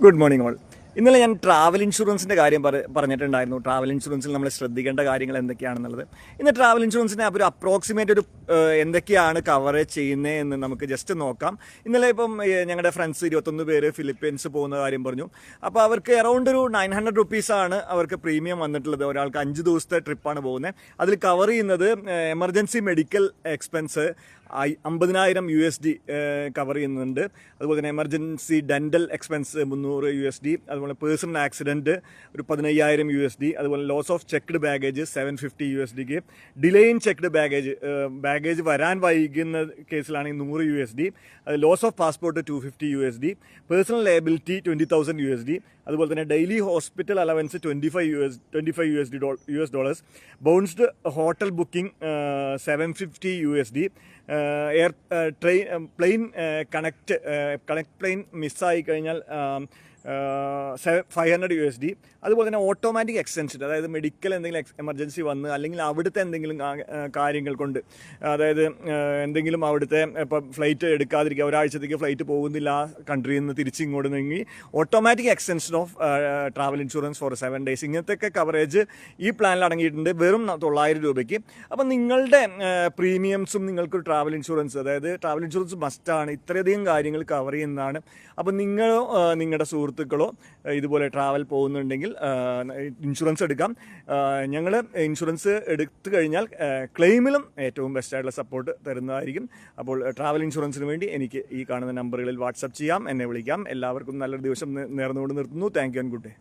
Good morning all. ഇന്നലെ ഞാൻ travel ഇൻഷുറൻസിൻ്റെ കാര്യം പറഞ്ഞിട്ടുണ്ടായിരുന്നു. ട്രാവൽ ഇൻഷുറൻസിൽ നമ്മൾ ശ്രദ്ധിക്കേണ്ട കാര്യങ്ങൾ എന്തൊക്കെയാണെന്നുള്ളത്. ഇന്ന് ട്രാവൽ ഇൻഷുറൻസിനെ ഒരു അപ്രോക്സിമേറ്റ് എന്തൊക്കെയാണ് കവറേജ് ചെയ്യുന്നത് എന്ന് നമുക്ക് ജസ്റ്റ് നോക്കാം. ഇന്നലെ ഇപ്പം ഞങ്ങളുടെ ഫ്രണ്ട്സ് 21 പേര് ഫിലിപ്പീൻസ് പോകുന്ന കാര്യം പറഞ്ഞു. അപ്പോൾ അവർക്ക് അറൗണ്ട് ഒരു 900 റുപ്പീസാണ് അവർക്ക് പ്രീമിയം വന്നിട്ടുള്ളത്. ഒരാൾക്ക് 5 ദിവസത്തെ ട്രിപ്പാണ് പോകുന്നത്. അതിൽ കവർ ചെയ്യുന്നത് emergency medical expense 50,000 USD cover ചെയ്യുന്നുണ്ട്. അതുപോലെ തന്നെ എമർജൻസി ഡെൻ്റൽ എക്സ്പെൻസ് 300 USD. അതുപോലെ പേഴ്സണൽ ആക്സിഡൻറ്റ് ഒരു 15,000 USD. അതുപോലെ loss of checked baggage 750 USD. Delay in checked baggage വരാൻ വൈകുന്ന കേസിലാണെങ്കിൽ 100 USD. Loss of passport 250 USD. Personal liability 20,000 USD. അതുപോലെ തന്നെ daily hospital allowance 25 US$. Bounced hotel booking 750 USD. Plane connect plane മിസ്സായി കഴിഞ്ഞാൽ 500 USD. അതുപോലെ തന്നെ ഓട്ടോമാറ്റിക് എക്സ്റ്റൻഷൻ, അതായത് മെഡിക്കൽ എന്തെങ്കിലും എമർജൻസി വന്ന് അല്ലെങ്കിൽ അവിടുത്തെ എന്തെങ്കിലും കാര്യങ്ങൾ കൊണ്ട്, അതായത് എന്തെങ്കിലും അവിടുത്തെ ഇപ്പം ഫ്ലൈറ്റ് എടുക്കാതിരിക്കുക, ഒരാഴ്ചത്തേക്ക് ഫ്ലൈറ്റ് പോകുന്നില്ല ആ കൺട്രിയിൽ നിന്ന് തിരിച്ചിങ്ങോട്ട് നീങ്ങി, automatic extension of travel insurance four 7 days. ഇങ്ങനത്തെയൊക്കെ കവറേജ് ഈ പ്ലാനിൽ അടങ്ങിയിട്ടുണ്ട് വെറും 900 രൂപയ്ക്ക്. അപ്പം നിങ്ങളുടെ പ്രീമിയംസും നിങ്ങൾക്കൊരു ട്രാവൽ ഇൻഷുറൻസ്, അതായത് ട്രാവൽ ഇൻഷുറൻസ് മസ്റ്റാണ്, ഇത്രയധികം കാര്യങ്ങൾ കവർ ചെയ്യുന്നതാണ്. അപ്പം നിങ്ങളോ നിങ്ങളുടെ സുഹൃത്തുക്കളോ ഇതുപോലെ ട്രാവൽ പോകുന്നുണ്ടെങ്കിൽ ഇൻഷുറൻസ് എടുക്കാം. ഞങ്ങൾ ഇൻഷുറൻസ് എടുത്തു കഴിഞ്ഞാൽ ക്ലെയിമിലും ഏറ്റവും ബെസ്റ്റായിട്ടുള്ള സപ്പോർട്ട് തരുന്നതായിരിക്കും. അപ്പോൾ ട്രാവൽ ഇൻഷുറൻസിന് വേണ്ടി എനിക്ക് ഈ കാണുന്ന നമ്പറുകളിൽ വാട്സപ്പ് ചെയ്യാം, എന്നെ വിളിക്കാം. എല്ലാവർക്കും നല്ലൊരു ദിവസം നേർന്നുകൊണ്ട് നിർത്തുന്നു. Thank you and good day.